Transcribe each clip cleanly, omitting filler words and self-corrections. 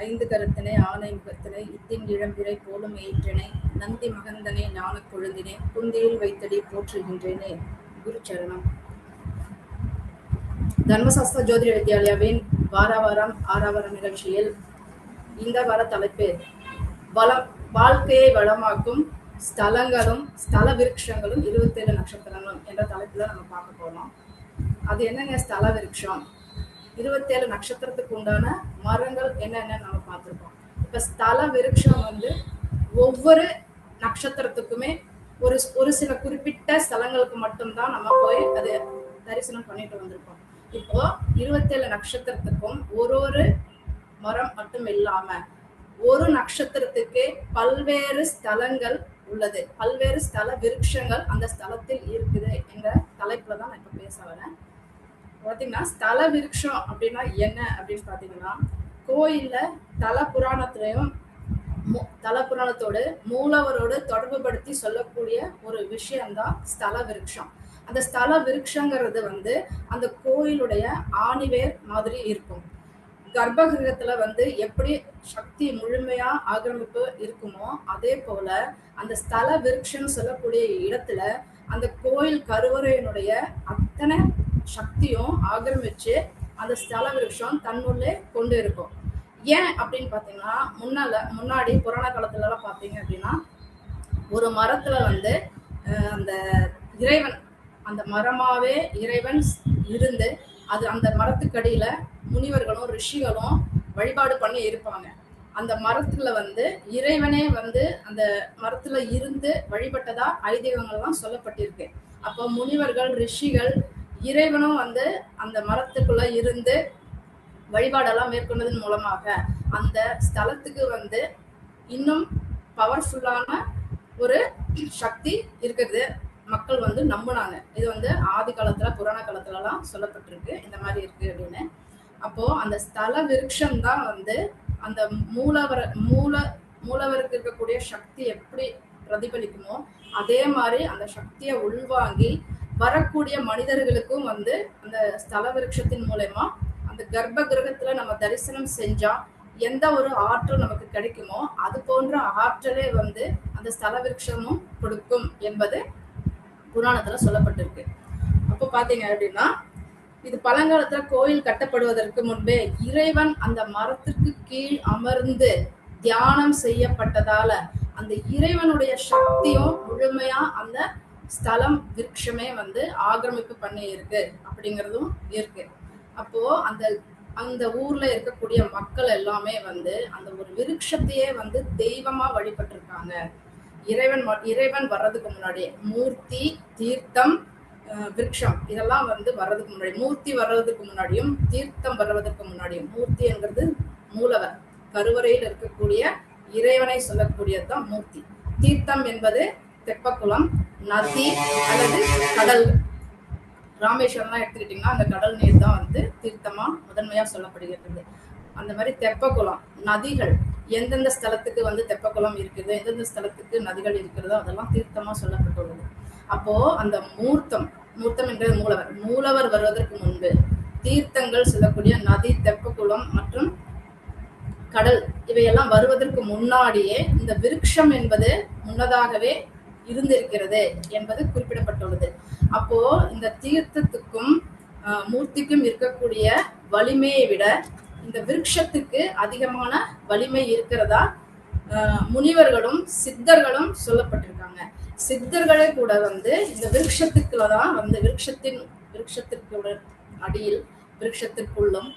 ஐந்து கருத்தினை ஆனை முகத்தினை இத்தின் இளம்பிறை போலும் ஏற்றினை நந்தி மகந்தனே ஞானக் கொழுந்தினே குந்தியில் வைத்தடி போற்றுகின்றேனே. குரு சரணம். தர்மசாஸ்திர ஜோதிட வித்யாலயாவின் வாரம் ஆறாவாரம் நிகழ்ச்சியில் இந்த வார தலைப்பு வாழ்க்கையை வளமாக்கும் ஸ்தலங்களும் ஸ்தல விருட்சங்களும் 27 நட்சத்திரங்களும் என்ற தலைப்புல நம்ம பார்க்க போறோம். அது என்னங்க ஸ்தல விருட்சம்? 27 நட்சத்திரத்துக்கு உண்டான மரங்கள் என்னென்ன நம்ம பார்த்துருக்கோம். இப்ப ஸ்தல விருட்சம் ஒவ்வொரு நட்சத்திரத்துக்குமே ஒரு சில குறிப்பிட்ட ஸ்தலங்களுக்கு மட்டும்தான் நம்ம போய் அது தரிசனம் பண்ணிட்டு வந்திருக்கோம். இப்போ 27 நட்சத்திரத்துக்கும் ஒரு மரம் மட்டும் இல்லாம ஒரு நட்சத்திரத்துக்கு பல்வேறு ஸ்தலங்கள் உள்ளது, பல்வேறு ஸ்தல விருட்சங்கள் அந்த ஸ்தலத்தில் இருக்குது என்ற தலைப்புல தான் நான் இப்ப பேச வரேன். பாத்தீங்கன்னா ஸ்தல விருட்சம் அப்படின்னா என்ன அப்படின்னு பாத்தீங்கன்னா, கோயில்ல தல புராணத்தோடு மூலவரோடு தொடர்பு படுத்தி சொல்லக்கூடிய ஒரு விஷயம்தான் ஸ்தல விருட்சம். அந்த ஸ்தல விருட்சங்கிறது அந்த கோயிலுடைய ஆணிவேர் மாதிரி இருக்கும். கர்ப்பகிரகத்துல எப்படி சக்தி முழுமையா ஆக்கிரமிப்பு இருக்குமோ அதே போல அந்த ஸ்தல விருட்சம் சொல்லக்கூடிய இடத்துல அந்த கோயில் கருவறையினுடைய அத்தனை சக்தியும் ஆக்கிரமிச்சு அந்த ஸ்தல விருட்சம் தன்னுள்ளே கொண்டு இருக்கும். ஏன் அப்படின்னு பாத்தீங்கன்னா, முன்னாடி புராண காலத்துல எல்லாம் பாத்தீங்க அப்படின்னா, ஒரு மரத்துல அந்த இறைவன், அந்த மரமாவே இறைவன் இருந்து அது அந்த மரத்துக்கடியில முனிவர்களும் ரிஷிகளும் வழிபாடு பண்ணி இருப்பாங்க. அந்த மரத்துல இறைவனே அந்த மரத்துல இருந்து வழிபட்டதா ஐதீகங்கள்லாம் சொல்லப்பட்டிருக்கு. அப்போ முனிவர்கள் ரிஷிகள் இறைவனும் அந்த மரத்துக்குள்ள இருந்து வழிபாடெல்லாம் மேற்கொண்டதன் மூலமாக அந்த ஸ்தலத்துக்கு இன்னும் பவர்ஃபுல்லான ஒரு சக்தி இருக்கிறது மக்கள் நம்புனாங்க. இது ஆதி காலத்துல புராண காலத்துல எல்லாம் சொல்லப்பட்டிருக்கு இந்த மாதிரி இருக்கு அப்படின்னு. அப்போ அந்த ஸ்தல விருட்சம் தான் அந்த மூலவருக்கு இருக்கக்கூடிய சக்தி எப்படி பிரதிபலிக்குமோ அதே மாதிரி அந்த சக்தியை உள்வாங்கி வரக்கூடிய மனிதர்களுக்கும் அந்த ஸ்தல விருட்சத்தின் மூலமா அந்த கர்ப்ப கிரகத்துல நம்ம தரிசனம் செஞ்சா எந்த ஒரு ஆற்றல் நமக்கு கிடைக்குமோ அது போன்ற ஆற்றலே அந்த ஸ்தல விருட்சமும் கொடுக்கும் என்பது புராணத்துல சொல்லப்பட்டிருக்கு. அப்போ பாத்தீங்க அப்படின்னா, இது பழங்காலத்துல கோயில் கட்டப்படுவதற்கு முன்பே இறைவன் அந்த மரத்திற்கு கீழ் அமர்ந்து தியானம் செய்யப்பட்டதால அந்த இறைவனுடைய சக்தியும் முழுமையா அந்த ஸ்தலம் விருட்சமே ஆக்கிரமிப்பு பண்ணி இருக்கு அப்படிங்கிறதும் இருக்கு. அப்போ அந்த ஊர்ல இருக்கக்கூடிய மக்கள் எல்லாமே அந்த ஒரு விருட்சத்தையே தெய்வமா வழிபட்டிருக்காங்க. இறைவன் வர்றதுக்கு முன்னாடி மூர்த்தி, தீர்த்தம், விருட்சம் இதெல்லாம் வர்றதுக்கு முன்னாடி, மூர்த்தி வர்றதுக்கு முன்னாடியும் தீர்த்தம் வர்றதுக்கு முன்னாடியும், மூர்த்தி என்கிறது மூலவர், கருவறையில் இருக்கக்கூடிய இறைவனை சொல்லக்கூடியதுதான் மூர்த்தி. தீர்த்தம் என்பது தெப்பக்குளம், நதி அல்லது கடல். ராமேஸ்வரம்லாம் எடுத்துக்கிட்டீங்கன்னா அந்த கடல் நீர் தான் தீர்த்தமா முதன்மையா சொல்லப்படுகிறது. அந்த மாதிரி தெப்பக்குளம், நதிகள், எந்தெந்த ஸ்தலத்துக்கு தெப்பக்குளம் இருக்குது, எந்தெந்த ஸ்தலத்துக்கு நதிகள் இருக்கிறதோ அதெல்லாம் தீர்த்தமா சொல்லப்பட்டுள்ளது. அப்போ அந்த மூர்த்தம் என்றது மூலவர் வருவதற்கு முன்பு தீர்த்தங்கள் சொல்லக்கூடிய நதி, தெப்பக்குளம் மற்றும் கடல் இவையெல்லாம் வருவதற்கு முன்னாடியே இந்த விருட்சம் என்பது முன்னதாகவே இருந்திருக்கிறது என்பது குறிப்பிடப்பட்டுள்ளது. அப்போ இந்த தீர்த்தத்துக்கும் மூர்த்திக்கும் இருக்கக்கூடிய வலிமையை விட இந்த விருட்சத்துக்கு அதிகமான வலிமை இருக்கிறதா முனிவர்களும் சித்தர்களும் சொல்லப்பட்டிருக்காங்க. சித்தர்களே கூட இந்த விருட்சத்துக்குள்ளதான் விருட்சத்திற்கு அடியில், விருட்சத்திற்குள்ளும்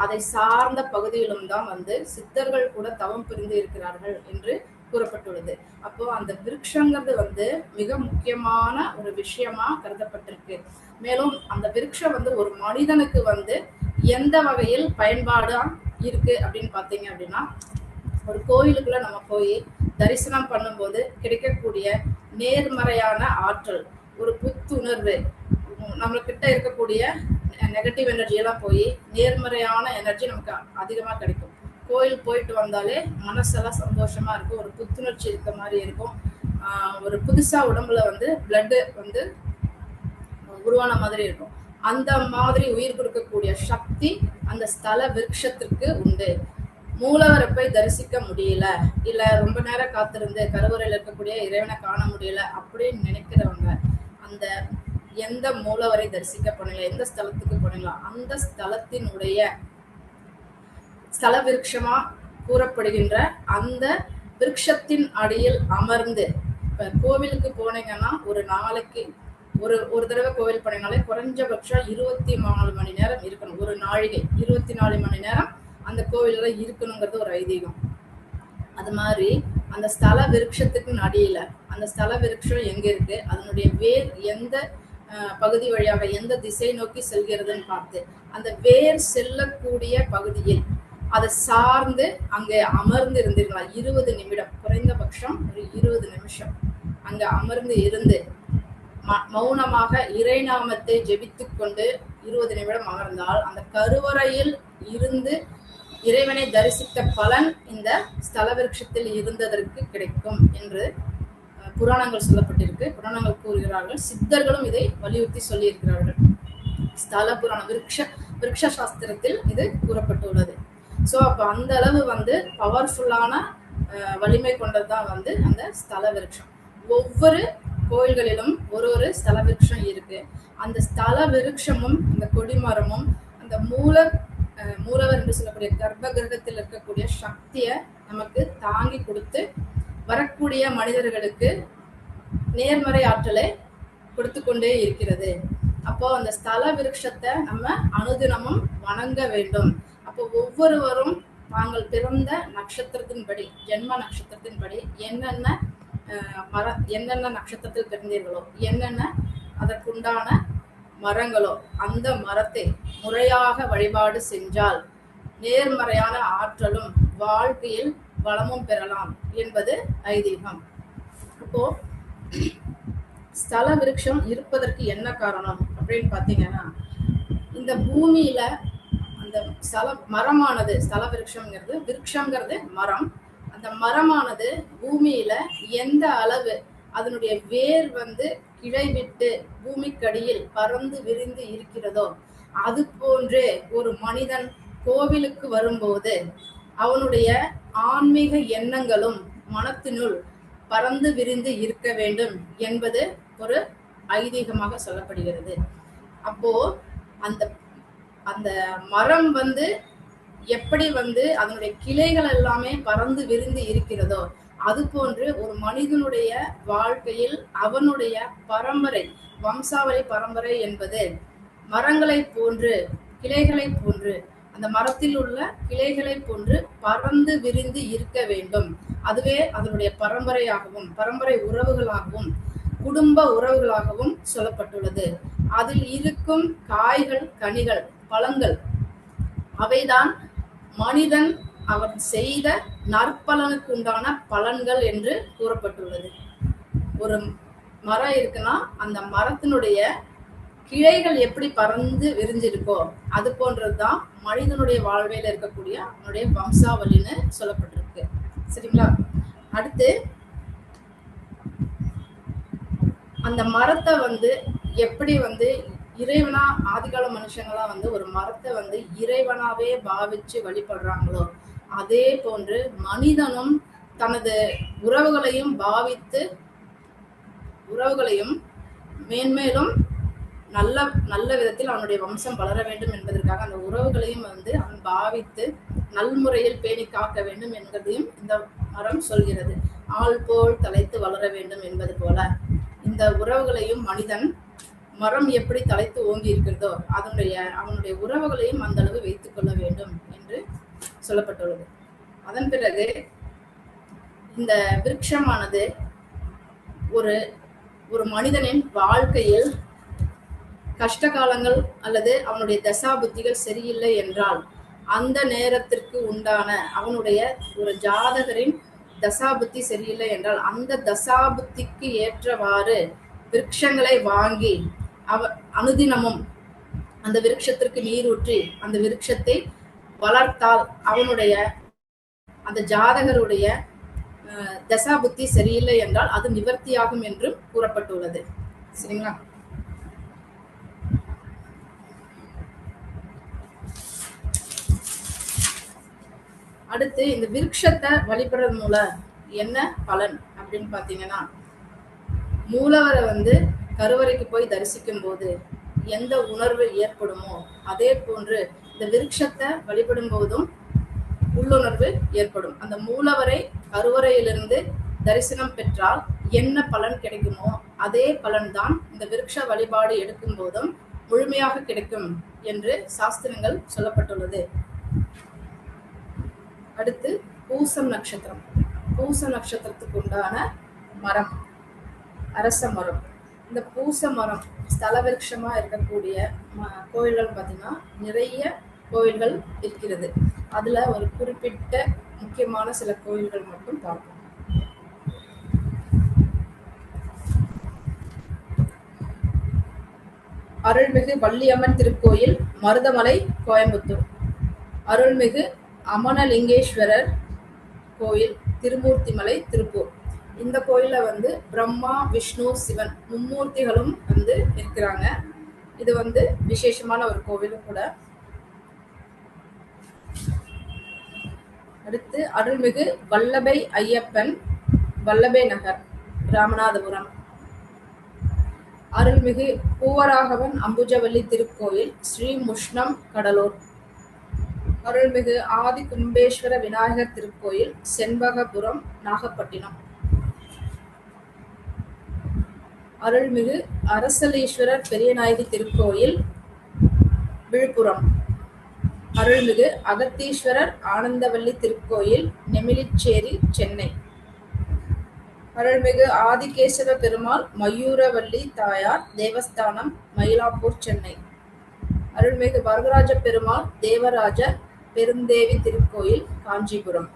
அதை சார்ந்த பகுதியிலும் தான் சித்தர்கள் கூட தவம் புரிந்து இருக்கிறார்கள் என்று கூறப்பட்டுள்ளது. அப்போ அந்த விருட்சங்கிறது மிக முக்கியமான ஒரு விஷயமா கருதப்பட்டிருக்கு. மேலும் அந்த விருட்சம் ஒரு மனிதனுக்கு எந்த வகையில் பயன்பாடா இருக்கு அப்படின்னு பாத்தீங்க அப்படின்னா, ஒரு கோயிலுக்குள்ள நம்ம போய் தரிசனம் பண்ணும்போது கிடைக்கக்கூடிய நேர்மறையான ஆற்றல், ஒரு புத்துணர்வு, நம்மகிட்ட இருக்கக்கூடிய நெகட்டிவ் எனர்ஜி எல்லாம் போய் நேர்மறையான எனர்ஜி நமக்கு அதிகமா கிடைக்கும். கோயில் போயிட்டு வந்தாலே மனசெல்லாம் சந்தோஷமா இருக்கும், ஒரு புத்துணர்ச்சி இருக்க மாதிரி இருக்கும். ஒரு புதுசா உடம்புல பிளட் உருவான மாதிரி இருக்கும். அந்த மாதிரி உயிர் கொடுக்கக்கூடிய சக்தி அந்த ஸ்தல விருட்சத்திற்கு உண்டு. மூலவரை போய் தரிசிக்க முடியல, இல்ல ரொம்ப நேரம் காத்திருந்து கருவறையில் இருக்கக்கூடிய இறைவனை காண முடியல அப்படின்னு நினைக்கிறவங்க அந்த எந்த மூலவரை தரிசிக்க போனீங்களா, எந்த ஸ்தலத்துக்கு போனீங்களா, அந்த ஸ்தலத்தினுடைய ஸ்தல விருட்சமா கூறப்படுகின்ற அந்த விருட்சத்தின் அடியில் அமர்ந்து, இப்ப கோவிலுக்கு போனீங்கன்னா ஒரு நாளைக்கு ஒரு தடவை கோவில் போனீங்கனாலே குறைஞ்சபட்சம் 24 மணி நேரம் இருக்கணும். ஒரு நாழிகை 24 மணி நேரம் அந்த கோவில்ல இருக்கணுங்கிறது ஒரு ஐதீகம். அது மாதிரி அந்த ஸ்தல விருட்சத்துக்கு அடியில அந்த ஸ்தல விருட்சம் எங்க இருக்கு, அதனுடைய வேர் எந்த பகுதி வழியாக எந்த திசை நோக்கி செல்கிறதுன்னு பார்த்து அந்த வேர் செல்லக்கூடிய பகுதியில் அதை சார்ந்து அங்கே அமர்ந்து இருந்தீர்களா 20 நிமிடம், குறைந்தபட்சம் ஒரு 20 நிமிஷம் அங்க அமர்ந்து இருந்து மௌனமாக இறைநாமத்தை ஜெபித்துக் கொண்டு 20 நிமிடம் அமர்ந்தால் அந்த கருவறையில் இருந்து இறைவனை தரிசித்த பலன் இந்த ஸ்தல விருட்சத்தில் இருந்ததற்கு கிடைக்கும் என்று புராணங்கள் சொல்லப்பட்டிருக்கு. புராணங்கள் கூறுகிறார்கள், சித்தர்களும் இதை வலியுறுத்தி சொல்லியிருக்கிறார்கள். ஸ்தல புராணம் விருட்ச சாஸ்திரத்தில் இது கூறப்பட்டுள்ளது. ஸோ அப்போ அந்த அளவு பவர்ஃபுல்லான வலிமை கொண்டதுதான் அந்த ஸ்தல விருட்சம். ஒவ்வொரு கோயில்களிலும் ஒரு ஸ்தல விருட்சம் இருக்கு. அந்த ஸ்தல விருட்சமும் அந்த கொடிமரமும் அந்த மூலவர் என்று சொல்லக்கூடிய கர்ப்ப கிரகத்தில் இருக்கக்கூடிய சக்தியை நமக்கு தாங்கி கொடுத்து வரக்கூடிய மனிதர்களுக்கு நேர்மறை ஆற்றலை கொடுத்து கொண்டே இருக்கிறது. அப்போ அந்த ஸ்தல விருட்சத்தை நம்ம அனுதினமும் வணங்க வேண்டும். அப்போ ஒவ்வொருவரும் தாங்கள் பிறந்த நட்சத்திரத்தின்படி, ஜென்ம நட்சத்திரத்தின்படி என்னென்ன நட்சத்திரத்தில் பிறந்தீர்களோ, என்னென்ன அதற்குண்டான மரங்களோ அந்த மரத்தை முறையாக வழிபாடு செஞ்சால் நேர்மறையான ஆற்றலும் வாழ்க்கையில் வளமும் பெறலாம் என்பது ஐதீகம். அப்போ ஸ்தல விருட்சம் இருப்பதற்கு என்ன காரணம் அப்படின்னு பாத்தீங்கன்னா, இந்த பூமியில அந்த மரமானது, ஸ்தல விருட்சம்ங்கிறது, விருட்சம்ங்கிறது மரம், அந்த மரமானது பூமியில எந்த அளவு அதனுடைய வேர் கிளை விட்டு பூமிக்கடியில் பறந்து விரிந்து இருக்கிறதோ, அது போன்றே ஒரு மனிதன் கோவிலுக்கு வரும்போது அவனுடைய ஆன்மீக எண்ணங்களும் மனத்தினுள் பறந்து விரிந்து இருக்க வேண்டும் என்பது ஒரு ஐதீகமாக சொல்லப்படுகிறது. அப்போ அந்த அந்த மரம் எப்படி அதனுடைய கிளைகள் எல்லாமே பறந்து விரிந்து இருக்கிறதோ, அது போன்று ஒரு மனிதனுடைய வாழ்க்கையில் அவனுடைய பரம்பரை, வம்சாவளி பரம்பரை என்பது மரங்களை போன்று, கிளைகளை போன்று, அந்த மரத்தில் உள்ள கிளைகளை போன்று பறந்து விரிந்து இருக்க வேண்டும். அதுவே அதனுடைய பரம்பரையாகவும் பரம்பரை உறவுகளாகவும் குடும்ப உறவுகளாகவும் சொல்லப்பட்டுள்ளது. அதில் இருக்கும் காய்கள், கனிகள், பழங்கள் அவைதான் மனிதன் அவர் செய்த நற்பலனுக்கு உண்டான பலன்கள் என்று கூறப்பட்டுள்ளது. ஒரு மரம் இருக்குன்னா அந்த மரத்தினுடைய கிளைகள் எப்படி பறந்து விரிஞ்சிருக்கோ அது போன்றதுதான் மனிதனுடைய வாழ்வையில இருக்கக்கூடிய அவனுடைய வம்சாவளின்னு சொல்லப்பட்டிருக்கு. சரிங்களா? அடுத்து அந்த மரத்தை எப்படி இறைவனா, ஆதிகால மனுஷங்களா ஒரு மரத்தை இறைவனாவே பாவிச்சு வழிபடுறாங்களோ, அதே போன்று மனிதனும் தனது உறவுகளையும் பாவித்து, உறவுகளையும் மேன்மேலும் நல்ல நல்ல விதத்தில் அவனுடைய வம்சம் வளர வேண்டும் என்பதற்காக அந்த உறவுகளையும் அவன் பாவித்து நல்முறையில் பேணி காக்க வேண்டும் என்பதையும் இந்த மரம் சொல்கிறது. ஆள் போல் தலைத்து வளர வேண்டும் என்பது போல இந்த உறவுகளையும் மனிதன் மரம் எப்படி தலைத்து ஓங்கி இருக்கிறதோ அவனுடைய உறவுகளையும் அந்த அளவு வைத்துக் கொள்ள வேண்டும் என்று சொல்லப்பட்டுள்ளது. அதன் பிறகு இந்த விருட்சமானது ஒரு மனிதனின் வாழ்க்கையில் கஷ்ட காலங்கள் அல்லது அவனுடைய தசாபுத்திகள் சரியில்லை என்றால் அந்த நேரத்திற்கு உண்டான அவனுடைய ஒரு ஜாதகரின் தசாபுத்தி சரியில்லை என்றால் அந்த தசாபுத்திக்கு ஏற்றவாறு விருட்சங்களை வாங்கி அனுதினமும் அந்த விருட்சத்திற்கு நீர் ஊற்றி அந்த விருட்சத்தை வளர்த்தால் அவனுடைய அந்த ஜாதகருடைய தசாபுத்தி சரியில்லை என்றால் அது நிவர்த்தியாகும் என்றும் கூறப்பட்டுள்ளது. சரிங்களா? அடுத்து இந்த விருட்சத்தை வழிபடுறது மூலம் என்ன பலன் அப்படின்னு பாத்தீங்கன்னா, மூலவரை வந்து கருவறைக்கு போய் தரிசிக்கும் போது எந்த உணர்வு ஏற்படுமோ அதே போன்று இந்த விருட்சத்தை வழிபடும் போதும் உள்ளுணர்வு ஏற்படும். அந்த மூலவரை கருவறையிலிருந்து தரிசனம் பெற்றால் என்ன பலன் கிடைக்குமோ அதே பலன்தான் இந்த விருட்ச வழிபாடு எடுக்கும் போதும் முழுமையாக கிடைக்கும் என்று சாஸ்திரங்கள் சொல்லப்பட்டுள்ளது. அடுத்து பூசம் நட்சத்திரம். பூச நட்சத்திரத்துக்கு உண்டான மரம் அரச மரம். இந்த பூச மரம் ஸ்தல விருட்சமா இருக்கக்கூடிய கோயில்கள் பார்த்தீங்கன்னா நிறைய கோயில்கள் இருக்கிறது. அதுல ஒரு குறிப்பிட்ட முக்கியமான சில கோயில்கள் மட்டும் பார்ப்போம். அருள்மிகு வள்ளியம்மன் திருக்கோயில், மருதமலை, கோயம்புத்தூர். அருள்மிகு அமனலிங்கேஸ்வரர் கோயில், திருமூர்த்திமலை, திருப்பூர். இந்த கோயில வந்து பிரம்மா, விஷ்ணு, சிவன் மும்மூர்த்திகளும் வந்து இருக்கிறாங்க. இது வந்து விசேஷமான ஒரு கோவிலும் கூட. அடுத்து அருள்மிகு வல்லபை ஐயப்பன், வல்லபை நகர், ராமநாதபுரம். அருள்மிகு பூவராகவன் அம்புஜவல்லி திருக்கோயில், ஸ்ரீ முஷ்ணம், கடலூர். அருள்மிகு ஆதி கும்பேஸ்வர விநாயகர் திருக்கோயில், செண்பகபுரம், நாகப்பட்டினம். அருள்மிகு அரசலீஸ்வரர் பெரியநாயகி திருக்கோயில், விழுப்புரம். அருள்மிகு அகத்தீஸ்வரர் ஆனந்தவல்லி திருக்கோயில், நெமிலிச்சேரி, சென்னை. அருள்மிகு ஆதிகேசவ பெருமாள் மயூரவல்லி தாயார் தேவஸ்தானம், மயிலாப்பூர், சென்னை. அருள்மிகு வரதராஜ பெருமாள் தேவராஜ பெருந்தேவி திருக்கோயில், காஞ்சிபுரம்.